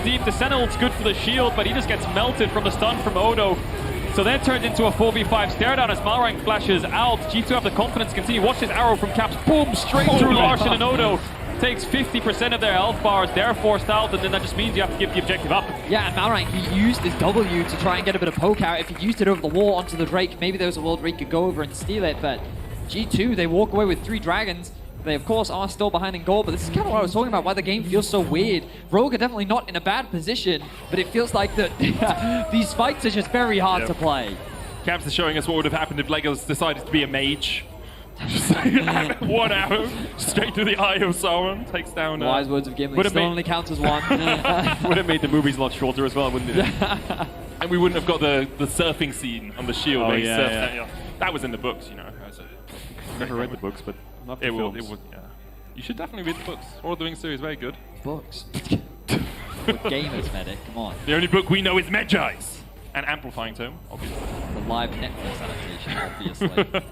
deep. The Sentinel's good for the shield, but he just gets melted from the stun from Odo. So that turns into a 4v5 stare down as Malrang flashes out. G2 have the confidence to continue. Watch this arrow from Caps. Boom! Straight through Larson and Odo. Takes 50% of their health bars. They're forced out, and then that just means you have to give the objective up. Yeah, and Malrang, he used his W to try and get a bit of poke out. If he used it over the wall onto the Drake, maybe there was a world where he could go over and steal it, but G2, they walk away with 3 dragons. They, of course, are still behind in gold, but this is kind of what I was talking about, why the game feels so weird. Rogue are definitely not in a bad position, but it feels like that these fights are just very hard to play. Caps is showing us what would have happened if Legolas decided to be a mage. Just like, one arrow straight to the eye of Sauron, takes down. Wise words of Gimli still only counts as one. Would have made the movies a lot shorter as well, wouldn't it? And we wouldn't have got the surfing scene on the shield. Oh, where he yeah, surfs yeah. down. That was in the books, you know. Never read the books, but not the films. It would, yeah. You should definitely read the books. Lord of the Rings series, very good. Books. We're gamers, Medic. Come on. The only book we know is Medjai's. And Amplifying Tome, obviously. The live Netflix adaptation, obviously.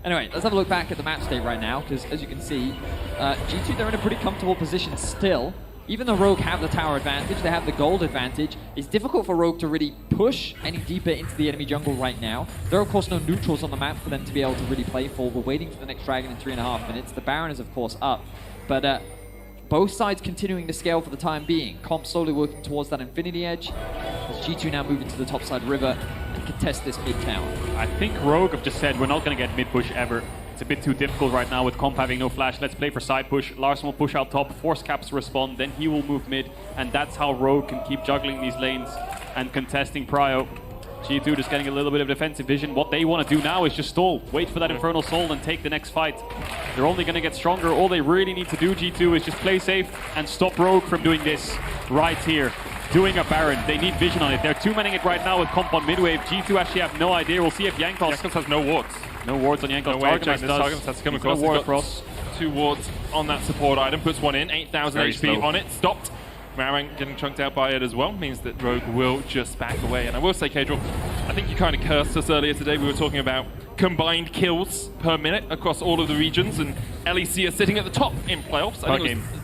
Anyway, let's have a look back at the match state right now, because as you can see, G2, they're in a pretty comfortable position still. Even though Rogue have the tower advantage, they have the gold advantage, it's difficult for Rogue to really push any deeper into the enemy jungle right now. There are, of course, no neutrals on the map for them to be able to really play for. We're waiting for the next dragon in 3.5 minutes. The Baron is, of course, up. But both sides continuing to scale for the time being. Comp slowly working towards that Infinity Edge, as G2 now moving to the topside river and contest this mid tower. I think Rogue have just said we're not going to get mid push ever. It's a bit too difficult right now with Comp having no flash. Let's play for side push. Larson will push out top, force Caps to respond, then he will move mid, and that's how Rogue can keep juggling these lanes and contesting Prio. G2 just getting a little bit of defensive vision. What they want to do now is just stall, wait for that Infernal Soul and take the next fight. They're only going to get stronger. All they really need to do, G2, is just play safe and stop Rogue from doing this right here. Doing a Baron. They need vision on it. They're two-manning it right now with Comp on mid-wave. G2 actually have no idea. We'll see if Yankos has no wards. No wards on Yankos. No way, Targamas has to come across. Ward across. 2 wards on that support item. Puts one in. 8,000 HP slow on it. Stopped. Marang getting chunked out by it as well. Means that Rogue will just back away. And I will say, Kadril, I think you kind of cursed us earlier today. We were talking about combined kills per minute across all of the regions. And LEC are sitting at the top in playoffs.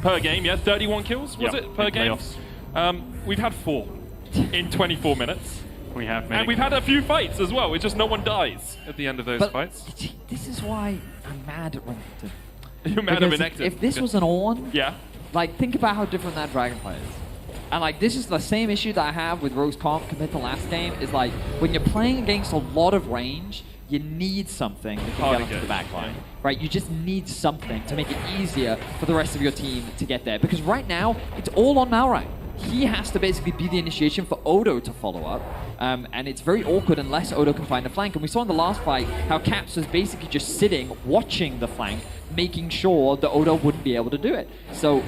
Per game, yeah. 31 kills, was it? Per game? We've had 4 in 24 minutes. We have, and we've had a few fights as well. It's just no one dies at the end of those fights. This is why I'm mad at Renekton. You're mad at Renekton. If this was an Ornn, yeah. Like, think about how different that Dragon play is. And like, this is the same issue that I have with Rogue's Comp compared to last game, is like, when you're playing against a lot of range, you need something that can get onto the back line. Right? You just need something to make it easier for the rest of your team to get there. Because right now, it's all on Malrang. He has to basically be the initiation for Odo to follow up. And it's very awkward unless Odo can find the flank. And we saw in the last fight how Caps was basically just sitting, watching the flank, making sure that Odo wouldn't be able to do it. So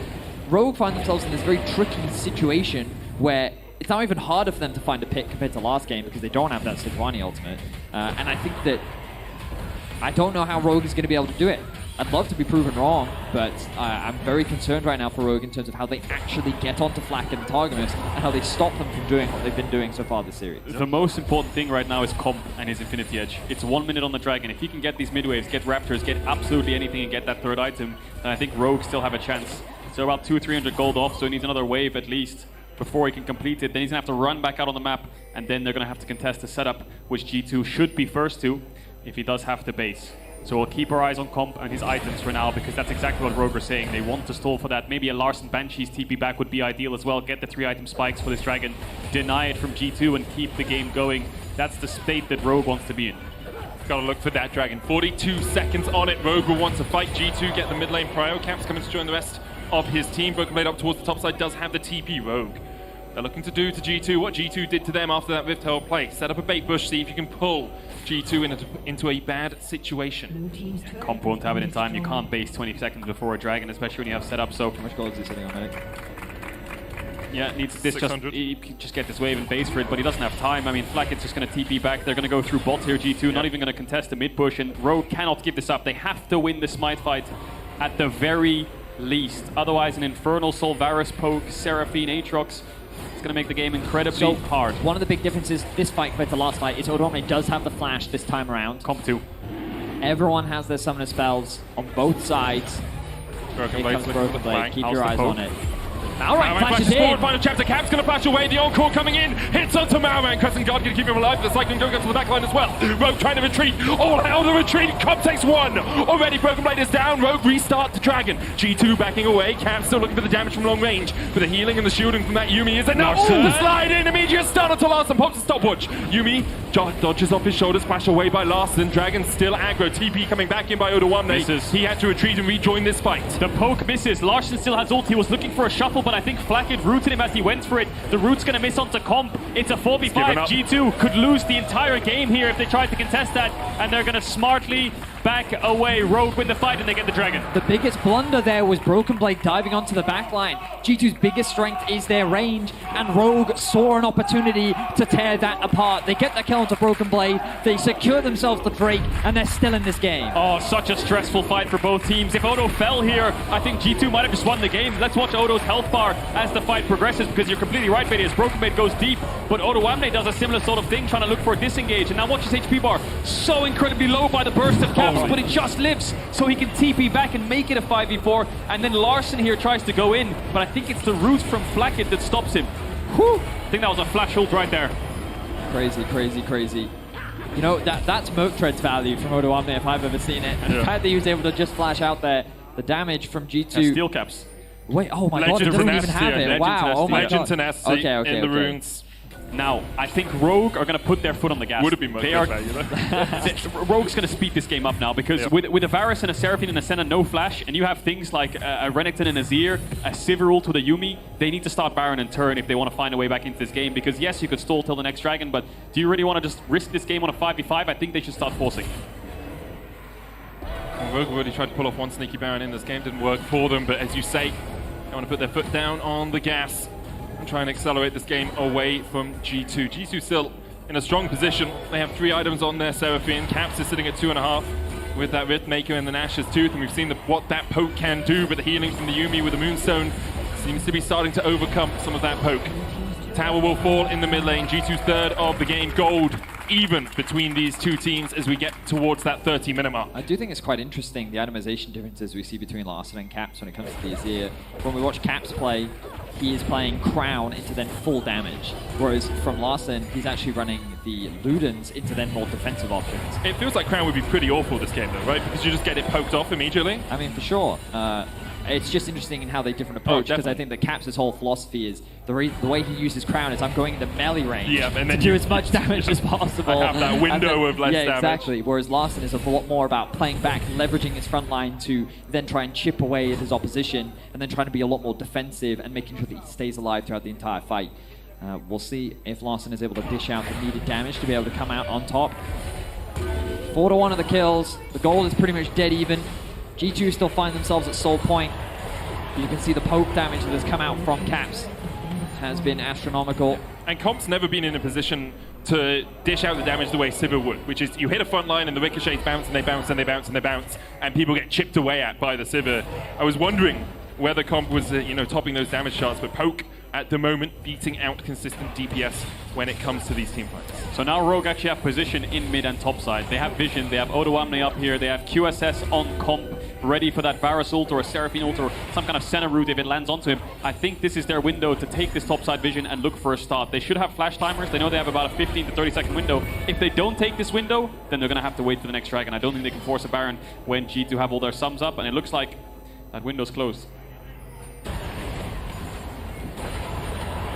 Rogue find themselves in this very tricky situation where it's now even harder for them to find a pick compared to last game because they don't have that Sejuani ultimate. And I think that I don't know how Rogue is going to be able to do it. I'd love to be proven wrong, but I'm very concerned right now for Rogue in terms of how they actually get onto Flak and Targamas and how they stop them from doing what they've been doing so far this series. The most important thing right now is Comp and his Infinity Edge. It's 1 minute on the Dragon. If he can get these mid-waves, get Raptors, get absolutely anything and get that third item, then I think Rogue still have a chance. So about 200-300 gold off, so he needs another wave at least before he can complete it. Then he's going to have to run back out on the map, and then they're going to have to contest the setup, which G2 should be first to if he does have to base. So we'll keep our eyes on Comp and his items for now, because that's exactly what Rogue are saying. They want to stall for that. Maybe a Larson Banshee's TP back would be ideal as well. Get the 3-item spikes for this Dragon, deny it from G2 and keep the game going. That's the state that Rogue wants to be in. Gotta look for that Dragon. 42 seconds on it. Rogue will want to fight G2, get the mid lane prio. Caps coming to join the rest of his team. Broken Blade up towards the top side does have the TP. Rogue, they're looking to do to G2 what G2 did to them after that Rift Herald play. Set up a bait bush, see if you can pull G2 into a bad situation. Comp won't have it in time. You can't base 20 seconds before a Dragon, especially when you have set up. So how much gold is he sitting on, Medic? Yeah, needs this just get this wave and base for it, but he doesn't have time. I mean, Flak is just going to TP back. They're going to go through bot here, G2, not even going to contest the mid push, and Rogue cannot give this up. They have to win the Smite fight at the very least. Otherwise, an Infernal Soul, Varus poke, Seraphine, Aatrox, it's going to make the game incredibly hard. One of the big differences this fight compared to last fight is Odorme does have the flash this time around. Comp 2. Everyone has their summoner spells on both sides. Broken Here Blade, comes Broken Blade. Keep your eyes on it. Malrang flashes in. Forward, final chapter. Cap's going to flash away. The encore coming in. Hits onto Malrang. Crescent Guard going to keep him alive. The Cycling Joker to the back line as well. Rogue trying to retreat. All hell the retreat. Comp takes one. Already Broken Blade is down. Rogue restart the Dragon. G2 backing away. Cap still looking for the damage from long range. But the healing and the shielding from that Yuumi is enough. Slide in. Immediate stun onto Larson. Pops a stopwatch. Yuumi dodges off his shoulders. Flashed away by Larson. Dragon still aggro. TP coming back in by Odawamne. He had to retreat and rejoin this fight. The poke misses. Larson still has ult. He was looking for a shuffle, but I think Flakked rooted him as he went for it. The root's going to miss onto Comp. It's a 4v5. G2 could lose the entire game here if they tried to contest that, and they're going to smartly back away. Rogue win the fight, and they get the Dragon. The biggest blunder there was Broken Blade diving onto the backline. G2's biggest strength is their range, and Rogue saw an opportunity to tear that apart. They get the kill onto Broken Blade, they secure themselves the Drake, and they're still in this game. Oh, such a stressful fight for both teams. If Odo fell here, I think G2 might have just won the game. Let's watch Odo's health bar as the fight progresses, because you're completely right, Betty. As Broken Blade goes deep, but Odawamne does a similar sort of thing, trying to look for a disengage. And now watch his HP bar. So incredibly low by the burst of Caps, but it just lives, so he can TP back and make it a 5v4. And then Larson here tries to go in, but I think it's the root from Flakked that stops him. Whew. I think that was a flash ult right there. Crazy, crazy, crazy. You know, that's Moat Tread's value from Odawamne if I've ever seen it. And the fact that he was able to just flash out there, the damage from G2. Steel Caps. Wait, oh my god, they don't even have it. Wow, oh my god. Legend Tenacity in the runes. Now, I think Rogue are going to put their foot on the gas. Would have been Rogue's going to speed this game up now, because with a Varus and a Seraphine and a Senna no flash, and you have things like a Renekton and a Azir, a Sivir ult with a Yuumi, they need to start Baron and turn if they want to find a way back into this game, because yes, you could stall till the next Dragon, but do you really want to just risk this game on a 5v5? I think they should start forcing. Well, Rogue already tried to pull off one sneaky Baron in this game, didn't work for them, but as you say, they want to put their foot down on the gas and try and accelerate this game away from G2. G2 still in a strong position. They have 3 items on their Seraphine. Caps is sitting at 2.5 with that Riftmaker and the Nash's Tooth, and we've seen what that poke can do, but the healing from the Yuumi with the Moonstone seems to be starting to overcome some of that poke. Tower will fall in the mid lane. G2's third of the game. Gold even between these two teams as we get towards that 30-minute mark. I do think it's quite interesting, the itemization differences we see between Larson and Caps when it comes to the Azir. When we watch Caps play, he is playing Crown into then full damage, whereas from Larson, he's actually running the Ludens into then more defensive options. It feels like Crown would be pretty awful this game though, right? Because you just get it poked off immediately. I mean, for sure. It's just interesting in how they different approach, because I think that Caps' whole philosophy is the way he uses Crown is I'm going into melee range and then to do as much damage as possible. I have that window of less damage. Yeah, exactly. Whereas Larson is a lot more about playing back, leveraging his front line to then try and chip away at his opposition, and then trying to be a lot more defensive and making sure that he stays alive throughout the entire fight. We'll see if Larson is able to dish out the needed damage to be able to come out on top. 4-1 of the kills. The goal is pretty much dead even. G2 still find themselves at soul point. You can see the poke damage that has come out from Caps has been astronomical. And Comp's never been in a position to dish out the damage the way Sivir would, which is you hit a front line and the ricochets bounce and they bounce and they bounce and they bounce, and people get chipped away at by the Sivir. I was wondering whether Comp was topping those damage charts, but Poke at the moment beating out consistent DPS when it comes to these team fights. So now Rogue actually have position in mid and top side. They have vision, they have Odawamne up here, they have QSS on Comp, ready for that Varus ult or a Seraphine ult or some kind of Senna route if it lands onto him. I think this is their window to take this top side vision and look for a start. They should have flash timers. They know they have about a 15 to 30 second window. If they don't take this window, then they're going to have to wait for the next Dragon. I don't think they can force a Baron when G2 have all their sums up, and it looks like that window's closed.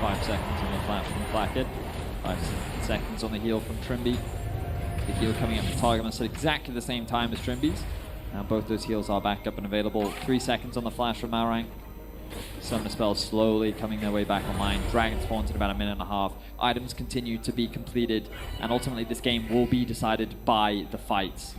5 seconds on the flash from Flakked. 5 seconds on the heal from Trimby. The heal coming up to target at exactly the same time as Trimby's. Now both those heals are backed up and available. 3 seconds on the flash from Malrang. Summoner spells slowly coming their way back online. Dragon spawns in about a minute and a half. Items continue to be completed, and ultimately this game will be decided by the fights.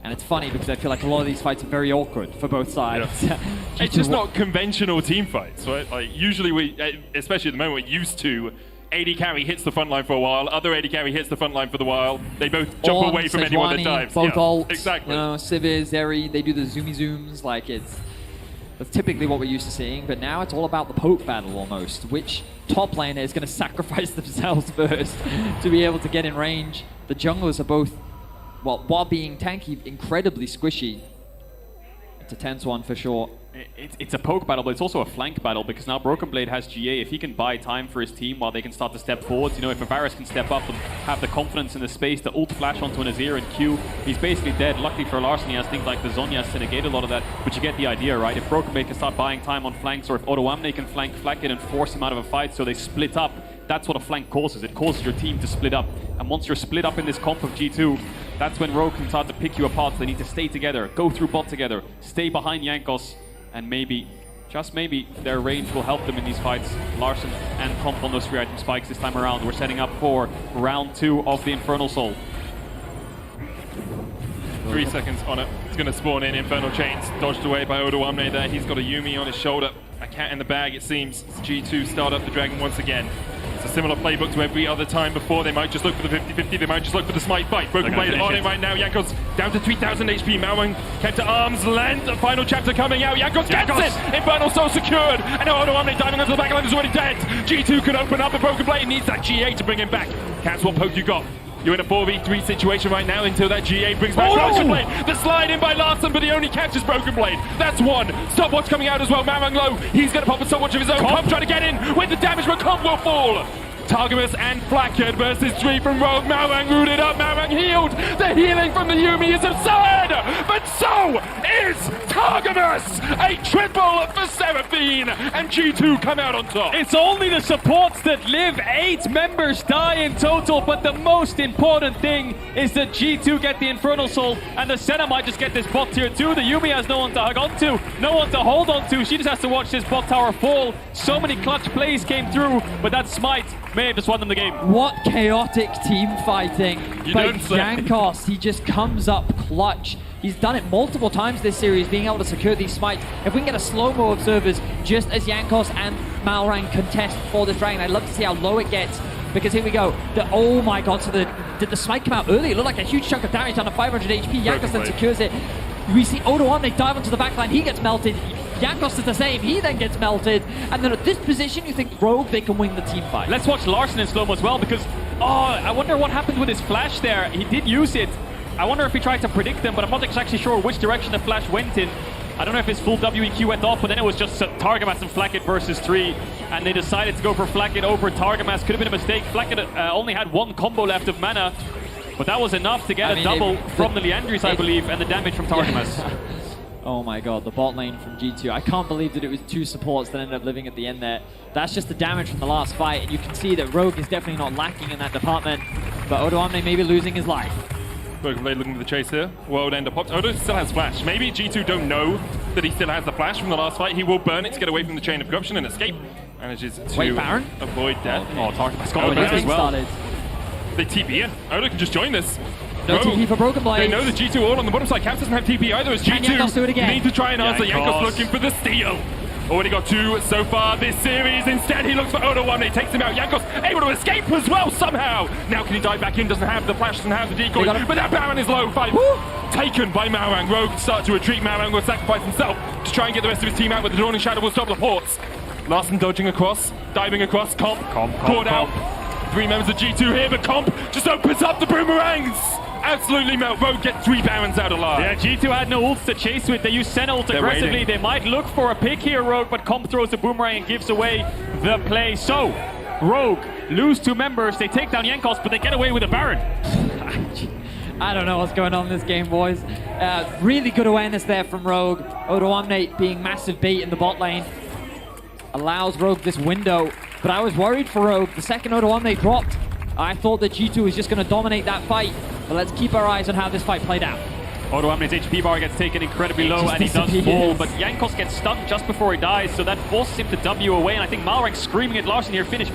And it's funny because I feel like a lot of these fights are very awkward for both sides. Yeah. It's just not conventional team fights, right? Like usually we, especially at the moment, we're used to AD carry hits the front line for a while, other AD carry hits the front line for the while. They both jump away from anyone that dives. Both ults, exactly. Sivir, Zeri, they do the zoomy zooms. Like that's typically what we're used to seeing. But now it's all about the poke battle almost. Which top laner is going to sacrifice themselves first to be able to get in range? The junglers are both, well, while being tanky, incredibly squishy. It's a tense one for sure. It's a poke battle, but it's also a flank battle because now Broken Blade has GA. If he can buy time for his team while they can start to step forwards, you know, if Avaris can step up and have the confidence in the space to ult flash onto an Azir and Q, he's basically dead. Luckily for Larson, he has things like the Zhonya's to negate a lot of that, but you get the idea, right? If Broken Blade can start buying time on flanks, or if Odoamne can flank Flakked and force him out of a fight so they split up, that's what a flank causes. It causes your team to split up. And once you're split up in this comp of G2, that's when Rogue can start to pick you apart. So they need to stay together, go through bot together, stay behind Jankos, and maybe, just maybe, their range will help them in these fights. Larson and Comp on those 3 item spikes this time around. We're setting up for round 2 of the Infernal Soul. 3 seconds on it. It's going to spawn in. Infernal Chains dodged away by Odoamne there. He's got a Yuumi on his shoulder. A cat in the bag, it seems. It's G2 start up the Dragon once again. It's a similar playbook to every other time before. They might just look for the 50-50. They might just look for the smite fight. Broken Blade on it right now. Jankos down to 3,000 HP. Malwang kept at arm's length. The final chapter coming out. Jankos gets it! Infernal Soul secured! And now Odoamne diving onto the back line is already dead. G2 could open up, but Broken Blade needs that GA to bring him back. Cats, what poke you got? You're in a 4v3 situation right now until that GA brings back Broken Blade. The slide in by Larson, but he only catches Broken Blade. That's one. Stopwatch coming out as well. Malwang low. He's going to pop a stopwatch of his own. Comp trying to get in with the damage, but Comp will fall. Targamas and Flakked versus 3 from Rogue. Malwang rooted up. Malwang healed. The healing from the Yuumi is absurd. But so is Targamas. A triple for Seraphine. And G2 come out on top. It's only the supports that live. 8 members die in total. But the most important thing is that G2 get the Infernal Soul. And the Senna might just get this bot tier 2. The Yuumi has no one to hug onto. No one to hold onto. She just has to watch this bot tower fall. So many clutch plays came through. But that smite may have just won them the game. What chaotic team fighting by don't say. Jankos. He just comes up clutch. He's done it multiple times this series, being able to secure these smites. If we can get a slow-mo of servers just as Jankos and Malrang contest for this Dragon, I'd love to see how low it gets. Because here we go. Oh my god, so did the smite come out early? It looked like a huge chunk of damage down to 500 HP. Jankos then secures it. We see Odoamne dive onto the backline. He gets melted. Jankos is the same. He then gets melted. And then at this position, you think Rogue, they can win the team fight. Let's watch Larson in slow-mo as well, because, I wonder what happened with his flash there. He did use it. I wonder if he tried to predict them, but I'm not actually sure which direction the flash went in. I don't know if his full WEQ went off, but then it was just Targamas and Flakked versus 3. And they decided to go for Flakked over Targamas. Could have been a mistake. Flakked only had 1 combo left of mana. But that was enough to get a double from the Liandry's, I believe, and the damage from Targamas. Yeah. Oh my god, the bot lane from G2. I can't believe that it was 2 supports that ended up living at the end there. That's just the damage from the last fight, and you can see that Rogue is definitely not lacking in that department. But Odoamne may be losing his life. Broken Blade looking for the chase here. World Ender popped. Odo still has flash. Maybe G2 don't know that he still has the flash from the last fight. He will burn it to get away from the chain of corruption and escape. Manages to Baron? avoid death. Oh, Targamas got Baron as well. started. They TP in. Odo can just join this. No TP for Broken Blade. They know the G2 all on the bottom side. Caps doesn't have TP either as Can Jankos do it again? G2 need to try and answer. Jankos. Jankos looking for the steal. Already got 2 so far this series. Instead, he looks for Odoamne. Takes him out. Jankos able to escape as well somehow. Now can he dive back in? Doesn't have the flash, doesn't have the decoy. But that Baron is low. 5 taken by Malwang. Rogue start to retreat. Malwang will sacrifice himself to try and get the rest of his team out, but the Dawning Shadow will stop the ports. Larson dodging across, diving across. Comp caught out. 3 members of G2 here, but Comp just opens up the boomerangs. Absolutely melt. Rogue gets 3 Barons out alive. Yeah, G2 had no ults to chase with. They use Senna ult aggressively. They might look for a pick here, Rogue, but Comp throws the boomerang and gives away the play. So, Rogue lose 2 members. They take down Jankos, but they get away with a Baron. I don't know what's going on in this game, boys. Really good awareness there from Rogue. Odoamne being massive bait in the bot lane allows Rogue this window. But I was worried for Rogue. The second Odoamne dropped, I thought that G2 was just going to dominate that fight. But let's keep our eyes on how this fight played out. Odoamne's HP bar gets taken incredibly low, and he does fall, but Jankos gets stunned just before he dies, so that forces him to W away, and I think Malrang's screaming at Larson here, finish,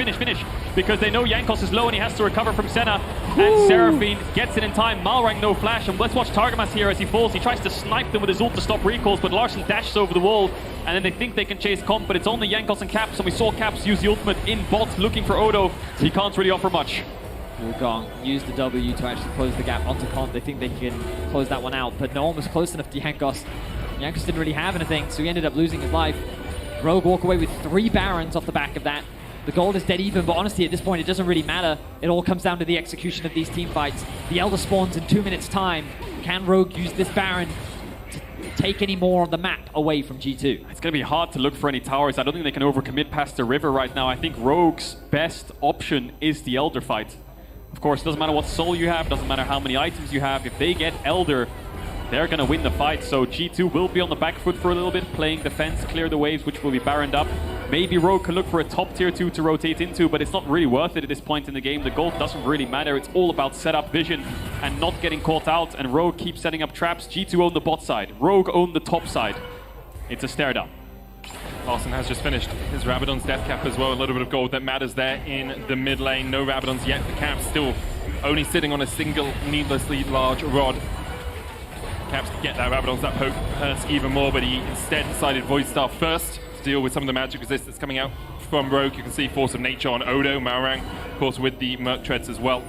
because they know Jankos is low and he has to recover from Senna, and Seraphine gets it in time. Malrang no flash, and let's watch Targamas here as he falls. He tries to snipe them with his ult to stop recalls, but Larson dashes over the wall, and then they think they can chase Comp, but it's only Jankos and Caps, and we saw Caps use the ultimate in bot looking for Odo, so he can't really offer much. Wukong used the W to actually close the gap onto Comp. They think they can close that one out, but no one was close enough to Jankos. Jankos didn't really have anything, so he ended up losing his life. Rogue walk away with 3 Barons off the back of that. The gold is dead even, but honestly at this point it doesn't really matter. It all comes down to the execution of these team fights. The Elder spawns in 2 minutes time. Can Rogue use this Baron to take any more of the map away from G2. It's going to be hard to look for any towers. I don't think they can overcommit past the river right now. I think Rogue's best option is the Elder fight. Of course, it doesn't matter what soul you have, doesn't matter how many items you have. If they get Elder, they're going to win the fight. So G2 will be on the back foot for a little bit, playing defense, clear the waves, which will be baroned up. Maybe Rogue can look for a top tier 2 to rotate into, but it's not really worth it at this point in the game. The gold doesn't really matter. It's all about setup vision and not getting caught out. And Rogue keeps setting up traps. G2 own the bot side. Rogue own the top side. It's a stare down. Larson has just finished his Rabadon's death cap as well. A little bit of gold that matters there in the mid lane. No Rabadons yet. The Caps still only sitting on a single needlessly large rod. Caps get that Rabadon's, that poke hurts even more, but he instead decided Void Star first to deal with some of the magic resistance coming out from Rogue. You can see Force of Nature on Odo, Malrang, of course with the Merc Treads as well.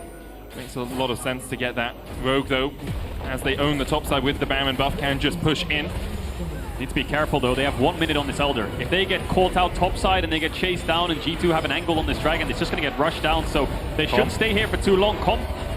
Makes a lot of sense to get that. Rogue though, as they own the top side with the Baron buff, can just push in. Need to be careful though, they have 1 minute on this Elder. If they get caught out topside and they get chased down and G2 have an angle on this Dragon, it's just going to get rushed down, so they shouldn't stay here for too long.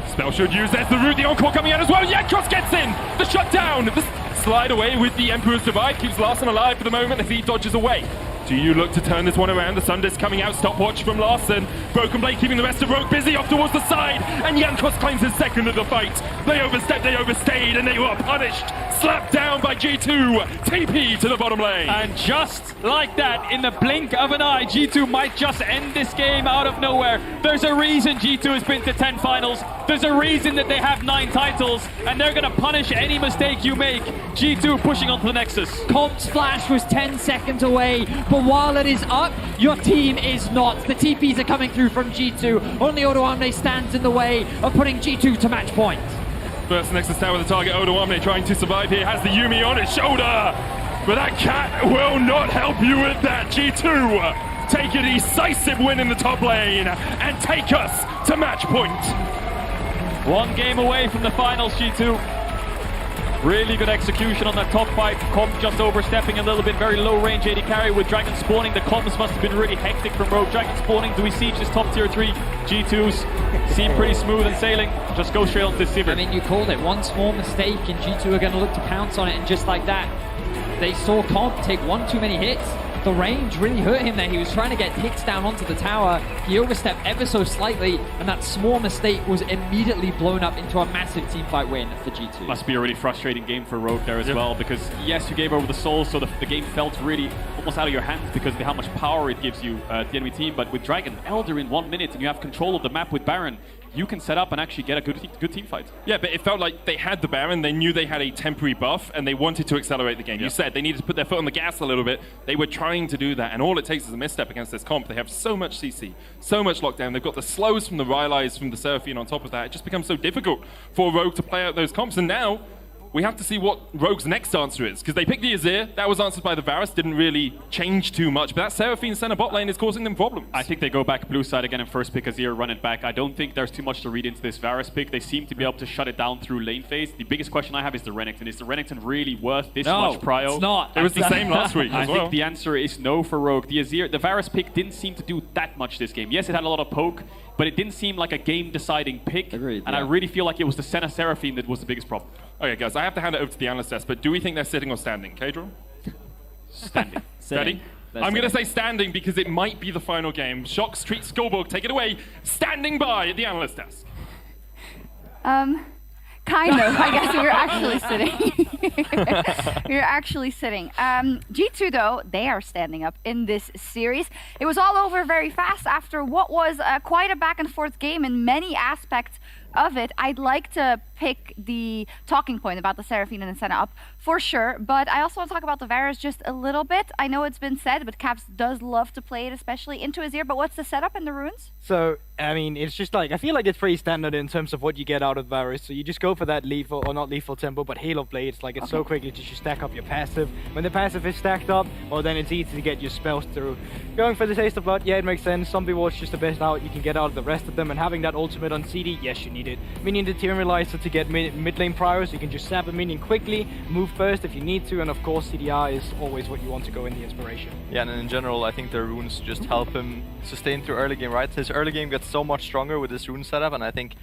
Spell should use, there's the root, the Encore coming out as well. Yakros gets in, the shutdown, the slide away with the Emperor's Divide, keeps Larson alive for the moment as he dodges away. Do you look to turn this one around? The Sundisc coming out, stopwatch from Larson. Broken Blade keeping the rest of Rogue busy off towards the side, and Jankos claims his second of the fight. They overstepped, they overstayed, and they were punished. Slapped down by G2, TP to the bottom lane. And just like that, in the blink of an eye, G2 might just end this game out of nowhere. There's a reason G2 has been to 10 finals. There's a reason that they have 9 titles, and they're gonna punish any mistake you make. G2 pushing onto the Nexus. Comp's flash was 10 seconds away, but while it is up, your team is not. The TPs are coming through from G2. Only Odo Amne stands in the way of putting G2 to match point. First Nexus tower, the target, Odo Amne trying to survive here, has the Yuumi on his shoulder. But that cat will not help you with that. G2 take a decisive win in the top lane and take us to match point. 1 game away from the finals, G2. Really good execution on that top fight. Comp just overstepping a little bit, very low range AD carry with Dragon spawning. The comms must have been really hectic from Rogue. Dragon spawning, do we siege this top tier 3? G2s seem pretty smooth and sailing. Just go straight onto the Sivir. I mean, you called it. One small mistake and G2 are going to look to pounce on it, and just like that, they saw Comp take 1 too many hits. The range really hurt him there. He was trying to get hits down onto the tower. He overstepped ever so slightly, and that small mistake was immediately blown up into a massive teamfight win for G2. Must be a really frustrating game for Rogue there as well, because yes, you gave over the soul, so the game felt really almost out of your hands because of how much power it gives you, the enemy team. But with Dragon, Elder in 1 minute, and you have control of the map with Baron, you can set up and actually get a good team fight. Yeah, but it felt like they had the Baron, they knew they had a temporary buff, and they wanted to accelerate the game. You said they needed to put their foot on the gas a little bit. They were trying to do that, and all it takes is a misstep against this comp. They have so much CC, so much lockdown. They've got the slows from the Rylai's, from the Seraphine on top of that. It just becomes so difficult for Rogue to play out those comps, and now we have to see what Rogue's next answer is, because they picked the Azir, that was answered by the Varus, didn't really change too much, but that Seraphine center bot lane is causing them problems. I think they go back blue side again and first pick Azir, run it back. I don't think there's too much to read into this Varus pick. They seem to be able to shut it down through lane phase. The biggest question I have is the Renekton. Is the Renekton really worth this much prio? It's not. It was the same last week as well. I think the answer is no for Rogue. The Azir, the Varus pick didn't seem to do that much this game. Yes, it had a lot of poke, but it didn't seem like a game-deciding pick. Agreed, and I really feel like it was the Senna Seraphine that was the biggest problem. Okay, guys, I have to hand it over to the analyst desk, but do we think they're sitting or standing? Kadron? Standing. Ready? I'm going to say standing because it might be the final game. Shox, Treat, Skullborg, take it away. Standing by at the analyst desk. Kind of. I guess you're actually sitting. You're actually sitting. G2, though, they are standing up in this series. It was all over very fast after what was quite a back-and-forth game in many aspects of it. I'd like to pick the talking point about the Seraphine and the Senna up for sure, but I also want to talk about the Varus just a little bit. I know it's been said, but Caps does love to play it, especially into Azir, but what's the setup in the runes? So, I mean, it's just like, I feel like it's pretty standard in terms of what you get out of Varus. So you just go for that lethal, or not lethal tempo, but Halo Blades. Like, it's so quickly to just stack up your passive. When the passive is stacked up, well, then it's easy to get your spells through. Going for the Taste of Blood, yeah, it makes sense. Zombie Ward's just the best out you can get out of the rest of them, and having that ultimate on CD, yes, you need it. Minion Deterrorizer to get mid lane prior, so you can just sap a minion quickly, move first if you need to, and of course CDR is always what you want to go in the inspiration. Yeah, and in general, I think the runes just help him sustain through early game, right? His early game gets so much stronger with this rune setup, and I think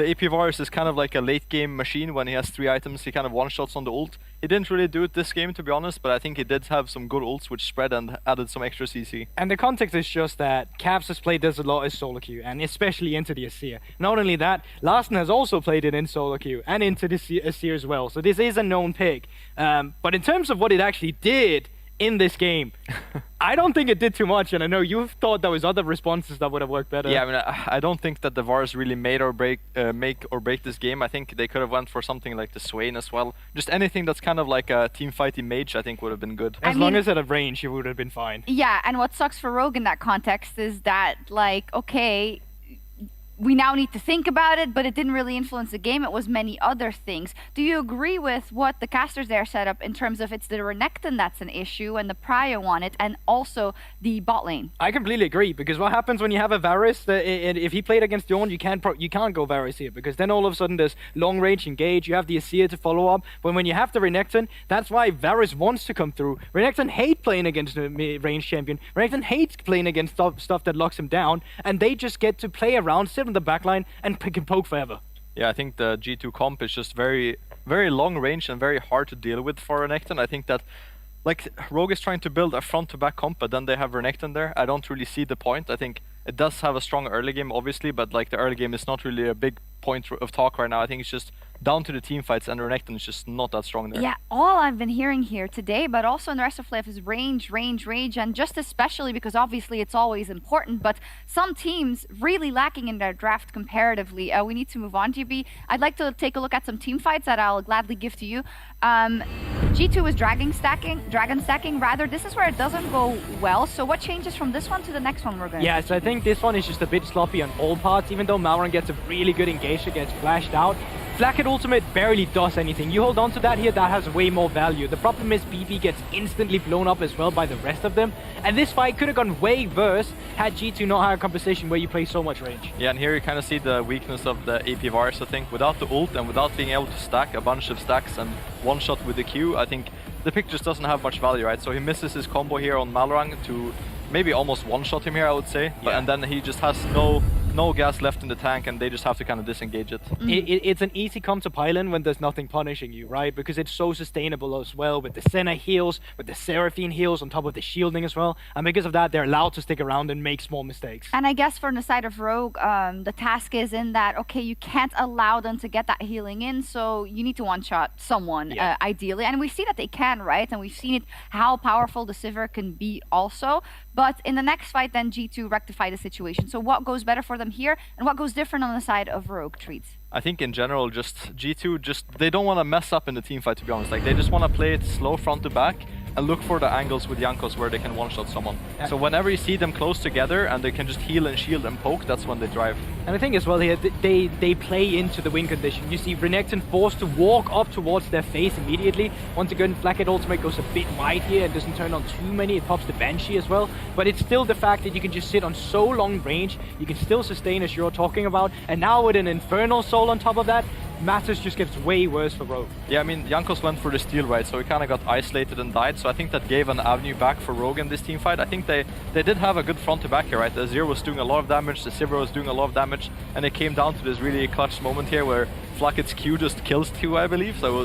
the AP Varus is kind of like a late game machine. When he has 3 items, he kind of one-shots on the ult. He didn't really do it this game, to be honest, but I think he did have some good ults which spread and added some extra CC. And the context is just that Caps has played this a lot as solo queue, and especially into the Asir. Not only that, Larsen has also played it in solo queue and into the Asir as well, so this is a known pick. But in terms of what it actually did in this game, I don't think it did too much, and I know you've thought there was other responses that would have worked better. Yeah, I mean, I don't think that the Varus really make or break this game. I think they could have went for something like the Swain as well. Just anything that's kind of like a team fighting mage, I think would have been good. As long as it had range, it would have been fine. Yeah, and what sucks for Rogue in that context is that, like, okay, we now need to think about it, but it didn't really influence the game. It was many other things. Do you agree with what the casters there set up in terms of it's the Renekton that's an issue and the Prio on it, and also the bot lane? I completely agree, because what happens when you have a Varus, if he played against Dawn, you can't go Varus here, because then all of a sudden there's long range engage, you have the Asir to follow up, but when you have the Renekton, that's why Varus wants to come through. Renekton hate playing against a range champion, Renekton hates playing against stuff that locks him down, and they just get to play around, sit on the backline, and pick and poke forever. Yeah, I think the G2 comp is just very, very long range and very hard to deal with for Renekton. I think that, like, Rogue is trying to build a front-to-back comp, but then they have Renekton there. I don't really see the point. I think it does have a strong early game, obviously, but like the early game is not really a big point of talk right now. I think it's just down to the team fights, and Renekton is just not that strong there. Yeah, all I've been hearing here today, but also in the rest of LEF, is range, and just especially because obviously it's always important, but some teams really lacking in their draft comparatively. We need to move on, GB. I'd like to take a look at some team fights that I'll gladly give to you. G2 is dragon stacking rather. This is where it doesn't go well, so what changes from this one to the next one we're going to Yeah, so I think this one is just a bit sloppy on all parts, even though Malron gets a really good engage that gets flashed out. Flacket ultimate barely does anything. You hold on to that here, that has way more value. The problem is BP gets instantly blown up as well by the rest of them. And this fight could have gone way worse had G2 not had a composition where you play so much range. Yeah, and here you kind of see the weakness of the AP Varus, I think. Without the ult and without being able to stack a bunch of stacks and one-shot with the Q, I think the pick just doesn't have much value, right? So he misses his combo here on Malrang to maybe almost one-shot him here, I would say. Yeah. And then he just has no gas left in the tank, and they just have to kind of disengage it. It's an easy come to pylon when there's nothing punishing you, right? Because it's so sustainable as well, with the Senna heals, with the Seraphine heals on top of the shielding as well. And because of that, they're allowed to stick around and make small mistakes. And I guess from the side of Rogue, the task is in that, okay, you can't allow them to get that healing in, so you need to one-shot someone, ideally. And we see that they can, right? And we've seen it, how powerful the Sivir can be also. But in the next fight, then G2 rectify the situation. So what goes better for them here, and what goes different on the side of Rogue, Treats? I think in general, just G2, they don't want to mess up in the team fight, to be honest. Like, they just want to play it slow front to back and look for the angles with Jankos where they can one-shot someone. Yeah. So whenever you see them close together and they can just heal and shield and poke, that's when they drive. And I think as well here, they play into the win condition. You see Renekton forced to walk up towards their face immediately. Once again, Flacket ultimate goes a bit wide here and doesn't turn on too many. It pops the Banshee as well. But it's still the fact that you can just sit on so long range, you can still sustain as you're talking about. And now with an Infernal Soul on top of that, matters just gets way worse for Rogue. Yeah, I mean, Jankos went for the steal, right? So he kind of got isolated and died. So I think that gave an avenue back for Rogue in this team fight. I think they did have a good front to back here, right? The Azir was doing a lot of damage, the Sivir was doing a lot of damage, and it came down to this really clutch moment here where Flacket's Q just kills Q, I believe. So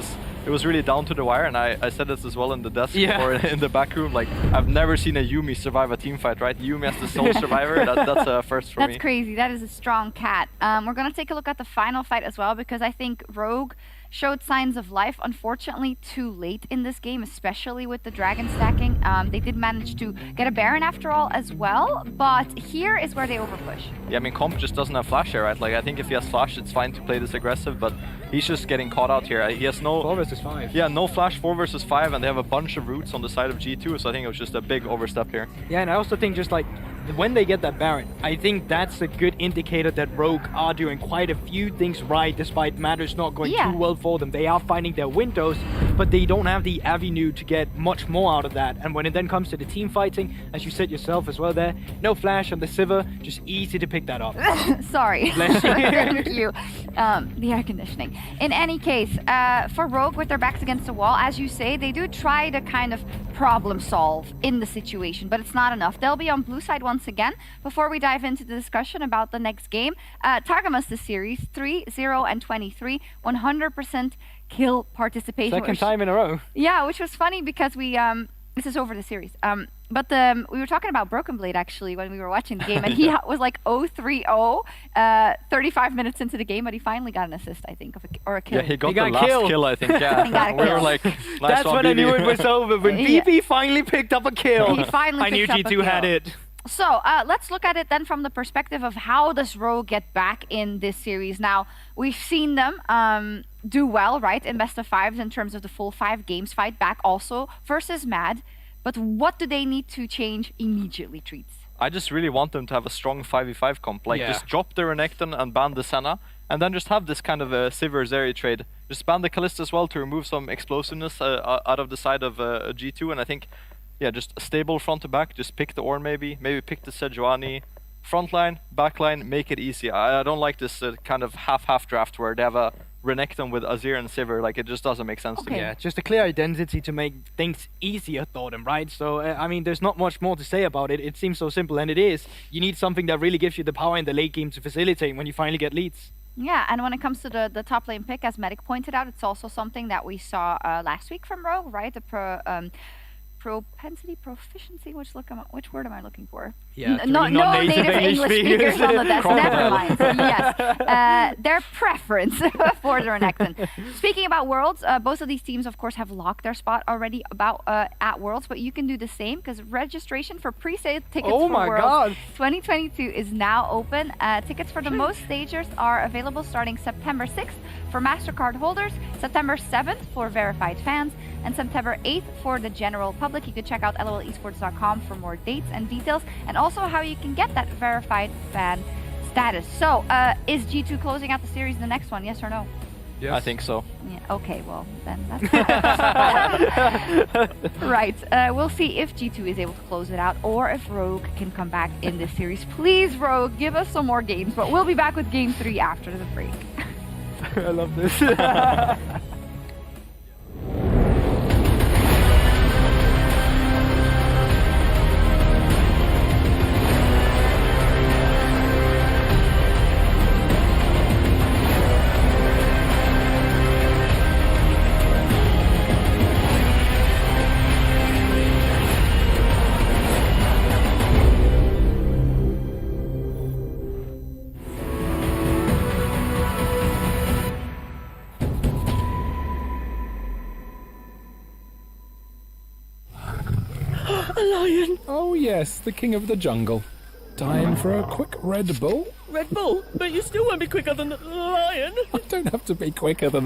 it was really down to the wire, and I said this as well in the desk or in the back room. Like, I've never seen a Yuumi survive a team fight, right? Yuumi as the sole survivor, that's a first for me. That's crazy. That is a strong cat. We're going to take a look at the final fight as well, because I think Rogue showed signs of life, unfortunately too late in this game, especially with the dragon stacking. They did manage to get a Baron after all as well, but here is where they overpush. Yeah, I mean, Comp just doesn't have flash here, right? Like, I think if he has flash, it's fine to play this aggressive, but he's just getting caught out here. He has no... 4 versus 5. Yeah, no flash 4 versus 5, and they have a bunch of roots on the side of G2, so I think it was just a big overstep here. Yeah, and I also think just like, when they get that Baron, I think that's a good indicator that Rogue are doing quite a few things right, despite matters not going too well for them. They are finding their windows, but they don't have the avenue to get much more out of that. And when it then comes to the team fighting, as you said yourself as well there, no flash on the Sivir, just easy to pick that up. Sorry. Bless you. Thank you. The air conditioning. In any case, for Rogue with their backs against the wall, as you say, they do try to kind of problem solve in the situation, but it's not enough. They'll be on blue side once again. Before we dive into the discussion about the next game, Targamas this series 3-0 and 23, 100% kill participation. Second time in a row. Yeah, which was funny because we this is over the series. But we were talking about Broken Blade actually when we were watching the game, and he was like 0-3-0, 35 minutes into the game, but he finally got an assist, I think, or a kill. Yeah, he got got the last killed. kill, I think. Yeah, He got a we were kill. like, nice That's one, when I knew BB. it was over. When Yeah. BB finally picked up a kill. He finally I knew picked up a G2 had kill. it. So let's look at it then from the perspective of how does Rogue get back in this series. Now, we've seen them do well, right, in best of fives in terms of the full 5 games, fight back also versus Mad. But what do they need to change immediately, Treats? I just really want them to have a strong 5v5 comp. Like, Yeah. just drop the Renekton and ban the Senna, and then just have this kind of a Sivir Zeri trade. Just ban the Kalista as well to remove some explosiveness out of the side of G2, and I think, yeah, just a stable front to back. Just pick the Ornn maybe pick the Sejuani. Front line, back line, make it easy. I don't like this kind of half-half draft where they have a Renekton with Azir and Sivir. Like, it just doesn't make sense to me. Yeah, just a clear identity to make things easier for them, right? So, I mean, there's not much more to say about it. It seems so simple, and it is. You need something that really gives you the power in the late game to facilitate when you finally get leads. Yeah, and when it comes to the top lane pick, as Medic pointed out, it's also something that we saw last week from Rogue, right? The proficiency, which word am I looking for? Yeah, No native English speakers on the desk. Never mind. Crocodile. Yes, their preference for the Renekton. Speaking about Worlds, both of these teams, of course, have locked their spot already at Worlds, but you can do the same because registration for pre-sale tickets Oh for my Worlds God. 2022 is now open. Tickets for the most stagers are available starting September 6th for MasterCard holders, September 7th for verified fans, and September 8th for the general public. You can check out lolesports.com for more dates and details, and also how you can get that verified fan status. So, is G2 closing out the series the next one, yes or no? Yes. I think so. Yeah, okay, well, then that's right. We'll see if G2 is able to close it out or if Rogue can come back in this series. Please, Rogue, give us some more games, but we'll be back with Game 3 after the break. I love this. Oh yes, the king of the jungle. Time for a quick Red Bull? Red Bull? But you still won't be quicker than the lion. I don't have to be quicker than